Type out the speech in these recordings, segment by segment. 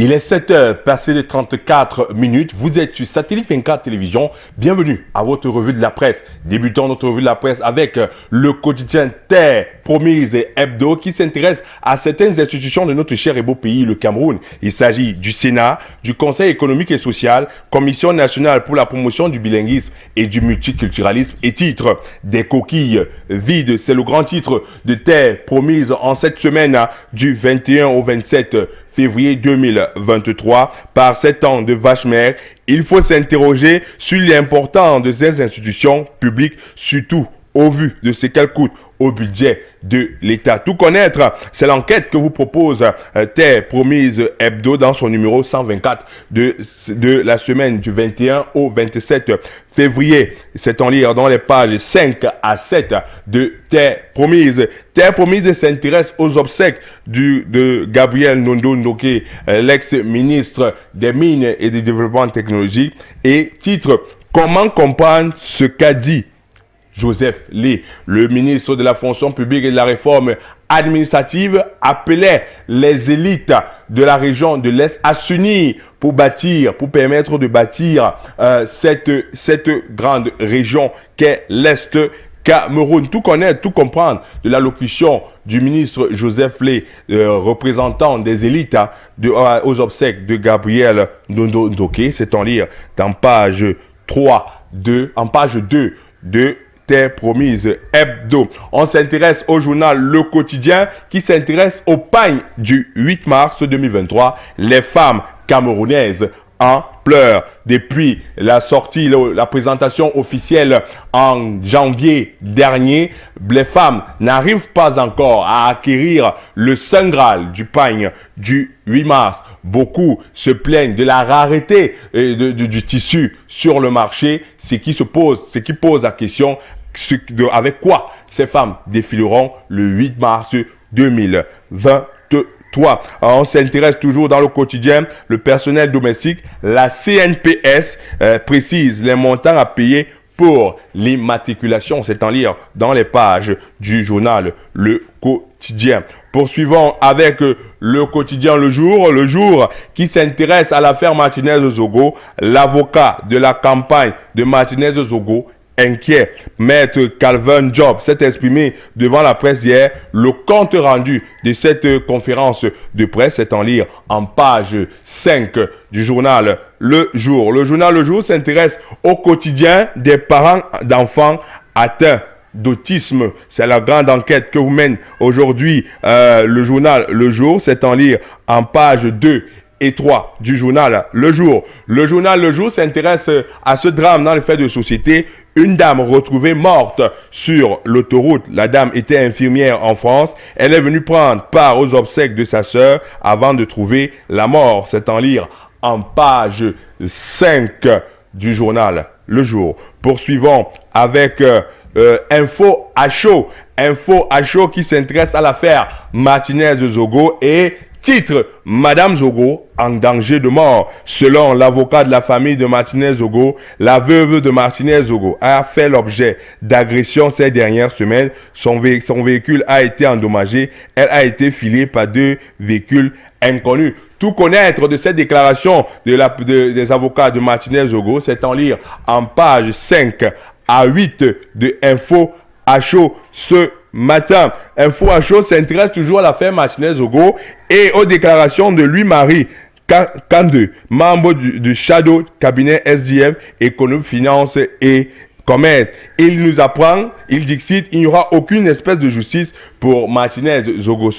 Il est 7 heures, passé de 34 minutes. Vous êtes sur Satellite 24 Télévision. Bienvenue à votre revue de la presse. Débutons notre revue de la presse avec le quotidien Terre Promise Hebdo qui s'intéresse à certaines institutions de notre cher et beau pays, le Cameroun. Il s'agit du Sénat, du Conseil économique et social, Commission nationale pour la promotion du bilinguisme et du multiculturalisme et titre des coquilles vides. C'est le grand titre de Terre Promise en cette semaine du 21 au 27 février 2023. Par 7 ans de vache mère, il faut s'interroger sur l'importance de ces institutions publiques, surtout au vu de ce qu'elles coûtent au budget de l'État. Tout connaître, c'est l'enquête que vous propose Terre Promise Hebdo dans son numéro 124 de la semaine du 21 au 27 février. C'est en lire dans les pages 5 à 7 de Terre Promise. Terre Promise s'intéresse aux obsèques de Gabriel Nondo Ndoké, l'ex-ministre des Mines et du Développement technologique, et titre « Comment comprendre ce qu'a dit Joseph Lé, le ministre de la fonction publique et de la réforme administrative, appelait les élites de la région de l'Est à s'unir pour permettre de bâtir cette grande région qu'est l'Est Cameroun. Tout connaître, tout comprendre de l'allocution du ministre Joseph Lé, représentant des élites aux obsèques de Gabriel Nondo Ndoké. C'est en lire dans page 2 de Terre Promise Hebdo. On s'intéresse au journal Le Quotidien qui s'intéresse au pagne du 8 mars 2023. Les femmes camerounaises en pleurs. Depuis la présentation officielle en janvier dernier, les femmes n'arrivent pas encore à acquérir le Saint Graal du pagne du 8 mars. Beaucoup se plaignent de la rareté du tissu sur le marché, ce qui pose la question avec quoi ces femmes défileront le 8 mars 2023. On s'intéresse toujours dans le quotidien, le personnel domestique. La CNPS précise les montants à payer pour l'immatriculation. C'est en lire dans les pages du journal Le Quotidien. Poursuivons avec le quotidien Le Jour qui s'intéresse à l'affaire Martinez-Zogo. L'avocat de la campagne de Martinez-Zogo inquiet. Maître Calvin Job s'est exprimé devant la presse hier. Le compte rendu de cette conférence de presse est en lire en page 5 du journal Le Jour. Le journal Le Jour s'intéresse au quotidien des parents d'enfants atteints d'autisme. C'est la grande enquête que vous mène aujourd'hui le journal Le Jour. C'est en lire en page 2 et 3 du journal Le Jour. Le journal Le Jour s'intéresse à ce drame dans les faits de société. Une dame retrouvée morte sur l'autoroute. La dame était infirmière en France. Elle est venue prendre part aux obsèques de sa sœur avant de trouver la mort. C'est en lire en page 5 du journal Le Jour. Poursuivons avec Info à chaud. Info à chaud qui s'intéresse à l'affaire Martinez-Zogo et titre, Madame Zogo en danger de mort. Selon l'avocat de la famille de Martinez-Zogo, la veuve de Martinez-Zogo a fait l'objet d'agressions ces dernières semaines. Son véhicule a été endommagé. Elle a été filée par 2 véhicules inconnus. Tout connaître de cette déclaration des avocats de Martinez-Zogo, c'est en lire en page 5 à 8 de Info à chaud ce matin. Info à chaud s'intéresse toujours à l'affaire Martinez-Zogo et aux déclarations de Louis-Marie Kande, membre du Shadow Cabinet SDF, Économie, Finance et Commerce. Il nous apprend, il dit cite, il n'y aura aucune espèce de justice pour Martinez-Zogo,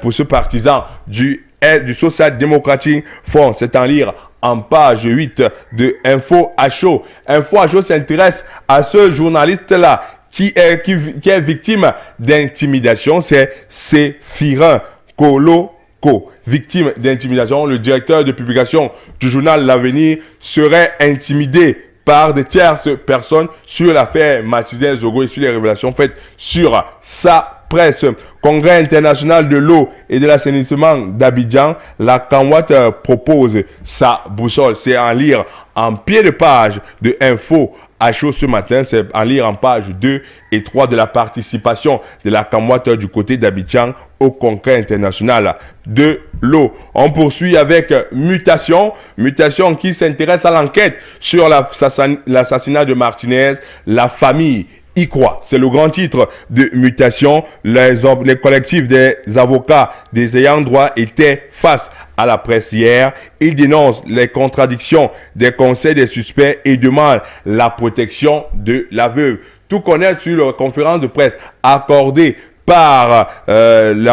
pour ce partisan du Social Democratic Front. C'est en lire en page 8 de Info à chaud. Info à chaud s'intéresse à ce journaliste-là qui est victime d'intimidation. C'est Séphirin Koloko, victime d'intimidation. Le directeur de publication du journal L'Avenir serait intimidé par des tierces personnes sur l'affaire Martinez-Zogo et sur les révélations faites sur sa presse. Congrès international de l'eau et de l'assainissement d'Abidjan, la CANWAT propose sa boussole. C'est en lire en pied de page de Info à chaud ce matin, c'est en lire en page 2 et 3 de la participation de la Cameroun du côté d'Abidjan au congrès international de l'eau. On poursuit avec Mutation qui s'intéresse à l'enquête sur l'assassinat de Martinez. La famille y croit. C'est le grand titre de Mutation. Les collectifs des avocats des ayants droit étaient face à la presse hier. Ils dénoncent les contradictions des conseils des suspects et demandent la protection de la veuve. Tout connaître sur la conférence de presse accordée par les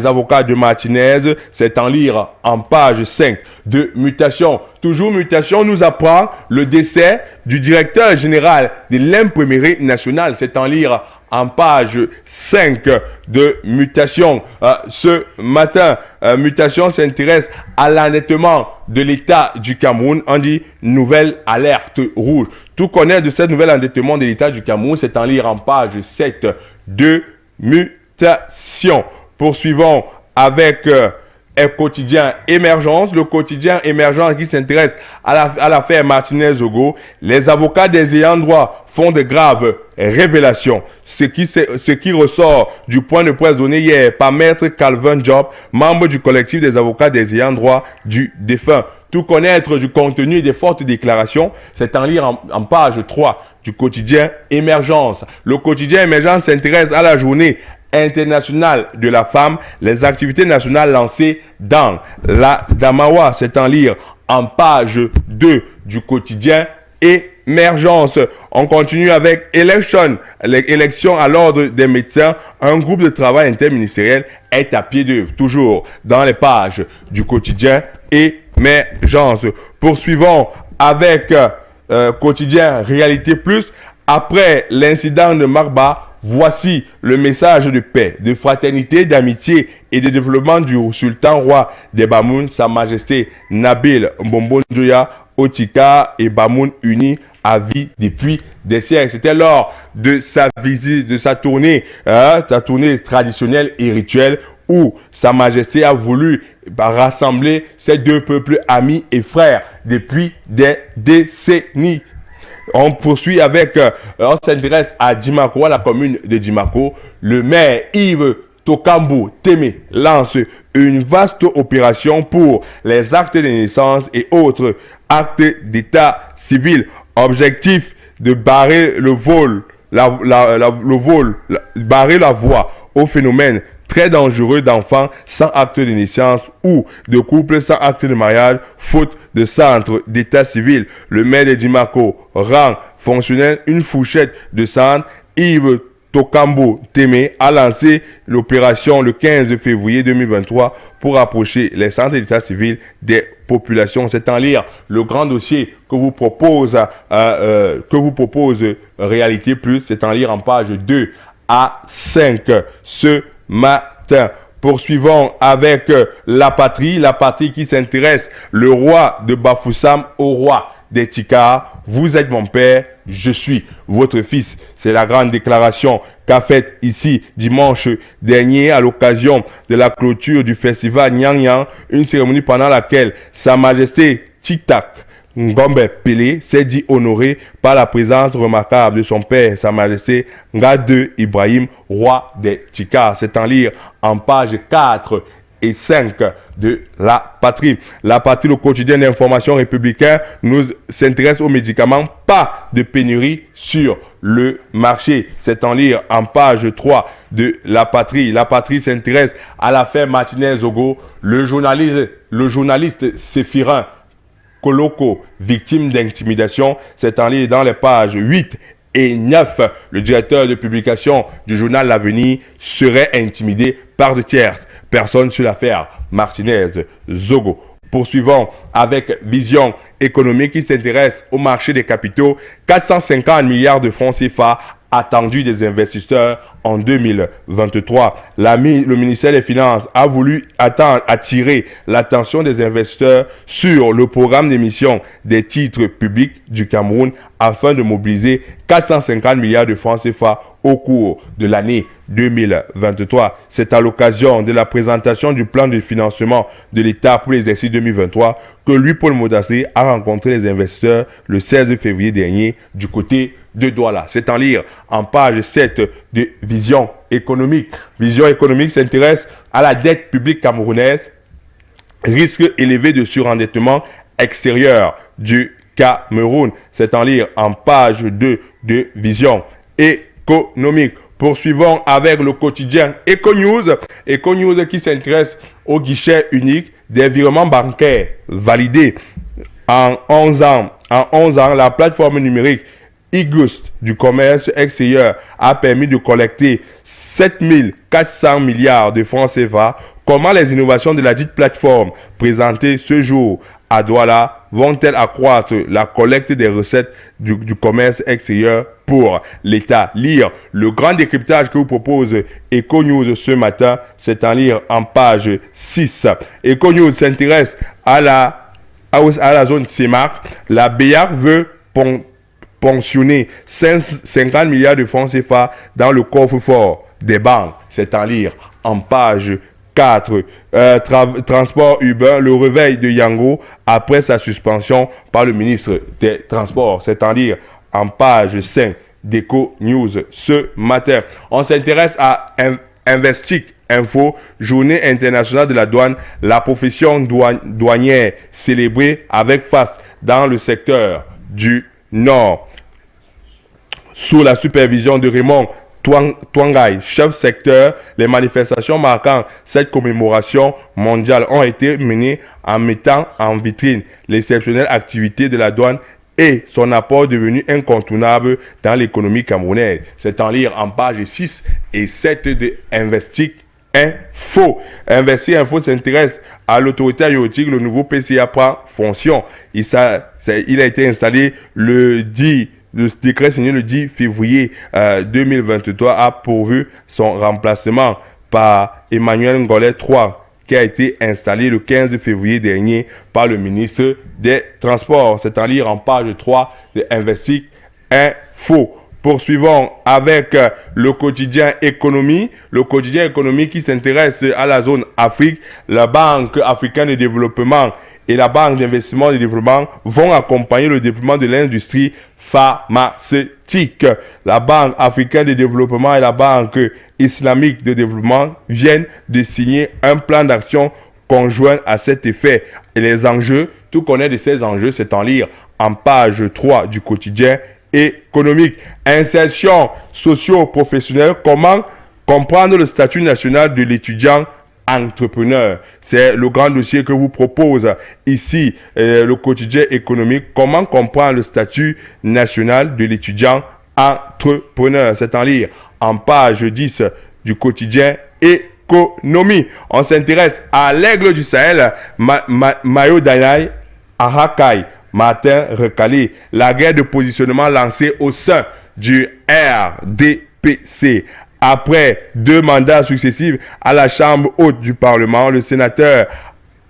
avocats de Martinez, c'est en lire en page 5 de Mutation. Toujours Mutation nous apprend le décès du directeur général de l'imprimerie nationale, c'est en lire en page 5 de Mutation. Ce matin, Mutation s'intéresse à l'endettement de l'État du Cameroun. On dit nouvelle alerte rouge. Tout connaître de ce nouvel endettement de l'État du Cameroun, c'est en lire en page 7 de Mutation. Poursuivons avec un quotidien Émergence. Le quotidien Émergence qui s'intéresse à l'affaire Martinez-Zogo. Les avocats des ayants droit font de graves révélations. Ce qui ressort du point de presse donné hier par Maître Calvin Job, membre du collectif des avocats des ayants droit du défunt. Tout connaître du contenu et des fortes déclarations, c'est en lire en page 3 du quotidien Émergence. Le quotidien Émergence s'intéresse à la journée internationale de la femme, les activités nationales lancées dans la Damawa. C'est en lire en page 2 du quotidien Émergence. On continue avec l'élection à l'ordre des médecins. Un groupe de travail interministériel est à pied d'œuvre. Toujours dans les pages du quotidien Émergence. Poursuivons avec quotidien Réalité Plus. Après l'incident de Marba, voici le message de paix, de fraternité, d'amitié et de développement du sultan roi des Bamoun, Sa Majesté Nabil Mbombo Njoya Otika et Bamoun unis à vie depuis des siècles. C'était lors de sa visite, de sa tournée traditionnelle et rituelle où Sa Majesté a voulu rassembler ces deux peuples amis et frères depuis des décennies. On poursuit avec, on s'intéresse à Djimako, à la commune de Djimako. Le maire Yves Tokambo Témé lance une vaste opération pour les actes de naissance et autres actes d'état civil. Objectif de barrer le vol, barrer la voie au phénomène très dangereux d'enfants sans acte de naissance ou de couples sans acte de mariage, faute de centre d'état civil. Le maire de Djimako rend fonctionnel une fourchette de sang. Yves Tokambo Témé a lancé l'opération le 15 février 2023 pour approcher les centres d'état civil des populations. C'est en lire le grand dossier que vous propose Réalité Plus. C'est en lire en page 2 à 5 ce matin. Poursuivons avec la patrie qui s'intéresse le roi de Bafoussam au roi des Tikars. Vous êtes mon père, je suis votre fils. C'est la grande déclaration qu'a faite ici dimanche dernier à l'occasion de la clôture du festival Nyang Nyang, une cérémonie pendant laquelle Sa Majesté Tiktak Ngombe Pelé s'est dit honoré par la présence remarquable de son père, Sa Majesté Ngade Ibrahim, roi des Tikars. C'est en lire en page 4 et 5 de la patrie. La patrie, le quotidien d'information républicain, nous s'intéresse aux médicaments. Pas de pénurie sur le marché. C'est en lire en page 3 de la patrie. La patrie s'intéresse à l'affaire Martinez-Zogo. Le journaliste Séphirin Koloko, victime d'intimidation, c'est en lire dans les pages 8 et 9. Le directeur de publication du journal L'Avenir serait intimidé par de tierces personnes sur l'affaire Martinez-Zogo. Poursuivons avec Vision économique qui s'intéresse au marché des capitaux. 450 milliards de francs CFA attendus des investisseurs en 2023. Le ministère des Finances a voulu attirer l'attention des investisseurs sur le programme d'émission des titres publics du Cameroun afin de mobiliser 450 milliards de francs CFA au cours de l'année 2023. C'est à l'occasion de la présentation du plan de financement de l'État pour l'exercice 2023 que Louis-Paul Modasé a rencontré les investisseurs le 16 février dernier du côté de Douala. C'est en lire en page 7 de Vision économique. Vision économique s'intéresse à la dette publique camerounaise, risque élevé de surendettement extérieur du Cameroun. C'est en lire en page 2 de Vision économique. Poursuivons avec le quotidien EcoNews. EcoNews qui s'intéresse au guichet unique des virements bancaires validés en 11 ans. En 11 ans, la plateforme numérique e-Gust du commerce extérieur a permis de collecter 7 400 milliards de francs CFA. Comment les innovations de la dite plateforme présentées ce jour à Douala vont-elles accroître la collecte des recettes du commerce extérieur pour l'État? Lire le grand décryptage que vous propose EcoNews ce matin, c'est en lire en page 6. EcoNews s'intéresse à la zone CEMAC. La BEAC veut ponctionner 50 milliards de francs CFA dans le coffre-fort des banques. C'est en lire en page 4. Transport Uber, le réveil de Yango après sa suspension par le ministre des Transports. C'est en lire en page 5 d'EcoNews ce matin. On s'intéresse à Investic Info, journée internationale de la douane, la profession douanière célébrée avec face dans le secteur du Nord. Sous la supervision de Raymond Twangai, chef secteur, les manifestations marquant cette commémoration mondiale ont été menées en mettant en vitrine l'exceptionnelle activité de la douane et son apport devenu incontournable dans l'économie camerounaise. C'est en lire en page 6 et 7 de Investic Info. Investic Info s'intéresse à l'autorité aéronautique. Le nouveau PCA prend fonction. Il a été installé le décret signé le 10 février 2023 a pourvu son remplacement par Emmanuel Ngolet III, qui a été installé le 15 février dernier par le ministre des Transports. C'est en lire en page 3 de Investic Info. Poursuivons avec le quotidien économie. Le quotidien économie qui s'intéresse à la zone Afrique. La Banque africaine de développement et la Banque d'investissement et de développement vont accompagner le développement de l'industrie pharmaceutique. La Banque africaine de développement et la Banque islamique de développement viennent de signer un plan d'action conjoint à cet effet. Et les enjeux, tout connaître de ces enjeux, c'est en lire en page 3 du quotidien économique. Insertion socio-professionnelle, comment comprendre le statut national de l'étudiant entrepreneur. C'est le grand dossier que vous propose ici le quotidien économique. Comment comprendre le statut national de l'étudiant entrepreneur. C'est en lire en page 10 du quotidien économie. On s'intéresse à l'aigle du Sahel, Mayo Danaï, Arakai, Martin Recalé, la guerre de positionnement lancée au sein du RDPC. Après 2 mandats successifs à la Chambre haute du Parlement, le sénateur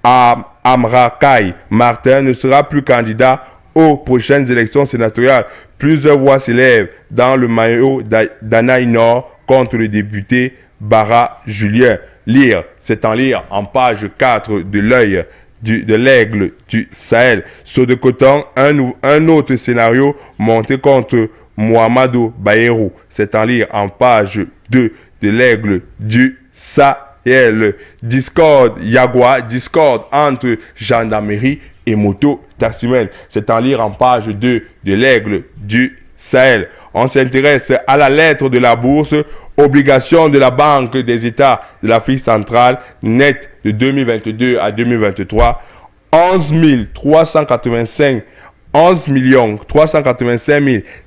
Amrakai Martin ne sera plus candidat aux prochaines élections sénatoriales. Plusieurs voix s'élèvent dans le Mayo Danaï Nord contre le député Bara Julien. Lire, c'est en lire en page 4 de l'œil de l'aigle du Sahel. Sur de coton, un autre scénario monté contre Mohamedou Bayrou. C'est en lire en page 2 de l'aigle du Sahel. Discorde entre gendarmerie et moto taximen. C'est en lire en page 2 de l'aigle du Sahel. On s'intéresse à la lettre de la bourse, obligation de la Banque des États de l'Afrique centrale, nette de 2022 à 2023, 11 385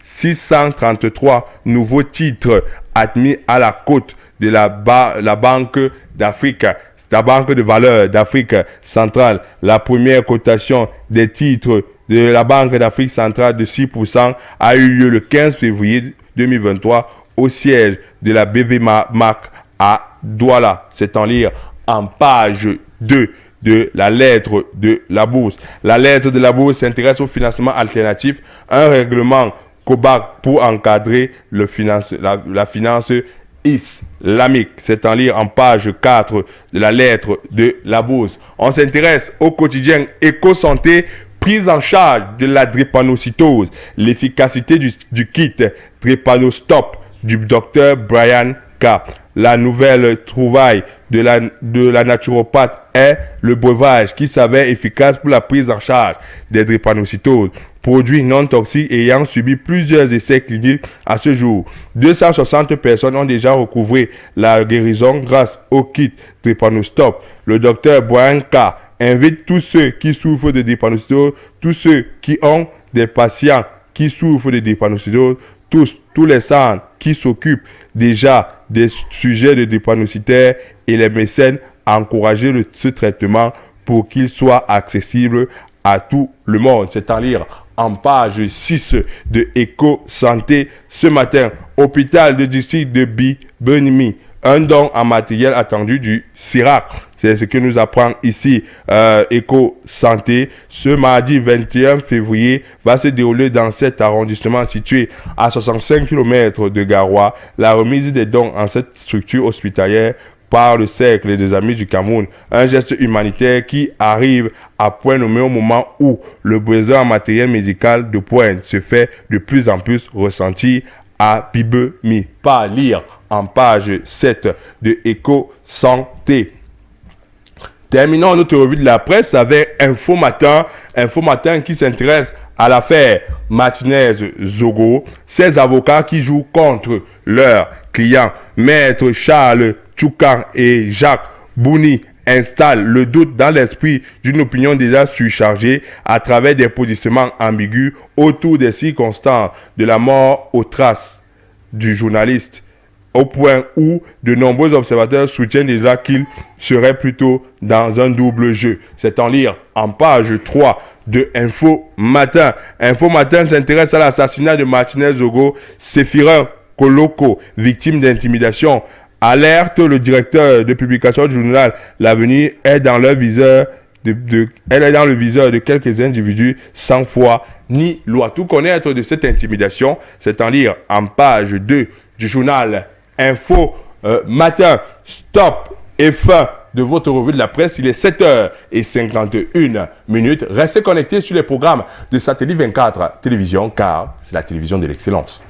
633 nouveaux titres admis à la cote de la Banque d'Afrique, la Banque de valeur d'Afrique centrale. La première cotation des titres de la Banque d'Afrique centrale de 6% a eu lieu le 15 février 2023 au siège de la BV Mark à Douala. C'est en lire en page 2 de la lettre de la bourse. La lettre de la bourse s'intéresse au financement alternatif. Un règlement Kobak pour encadrer la finance islamique. C'est en lire en page 4 de la lettre de la Bourse. On s'intéresse au quotidien Éco-Santé, prise en charge de la drépanocytose, l'efficacité du kit Drépano-Stop du docteur Brian K. La nouvelle trouvaille de la naturopathe est le breuvage qui s'avère efficace pour la prise en charge des drépanocytoses, produit non toxique ayant subi plusieurs essais cliniques à ce jour. 260 personnes ont déjà recouvré la guérison grâce au kit Drépano-Stop. Le docteur Brian K. invite tous ceux qui souffrent de drépanocytose, tous ceux qui ont des patients qui souffrent de drépanocytose, tous les centres qui s'occupent déjà des sujets de drépanocytaires et les mécènes à encourager ce traitement pour qu'il soit accessible à tout le monde. C'est à lire en page 6 de Éco-Santé ce matin. Hôpital de district de Benimi. Un don en matériel attendu du CIRAC. C'est ce que nous apprend ici Éco-Santé. Ce mardi 21 février va se dérouler dans cet arrondissement situé à 65 km de Garoua la remise des dons en cette structure hospitalière par le Cercle des Amis du Cameroun. Un geste humanitaire qui arrive à point nommé au moment où le besoin en matériel médical de pointe se fait de plus en plus ressentir à Bibemi. Pas lire en page 7 de Éco-Santé. Terminons notre revue de la presse avec Info Matin qui s'intéresse à l'affaire Martinez-Zogo. Ces avocats qui jouent contre leurs clients, Maître Charles Tchoukan et Jacques Bouni, installent le doute dans l'esprit d'une opinion déjà surchargée à travers des positionnements ambigus autour des circonstances de la mort aux traces du journaliste, au point où de nombreux observateurs soutiennent déjà qu'il serait plutôt dans un double jeu. C'est en lire en page 3 de Info Matin. Info Matin s'intéresse à l'assassinat de Martinez Zogo, Séphira Koloko, victime d'intimidation. Alerte, le directeur de publication du journal L'Avenir est dans le viseur de quelques individus sans foi ni loi. Tout connaître de cette intimidation, c'est en lire en page 2 du journal Info Matin. Stop et fin de votre revue de la presse. Il est 7h51. Restez connectés sur les programmes de Satellite 24 Télévision, car c'est la télévision de l'excellence.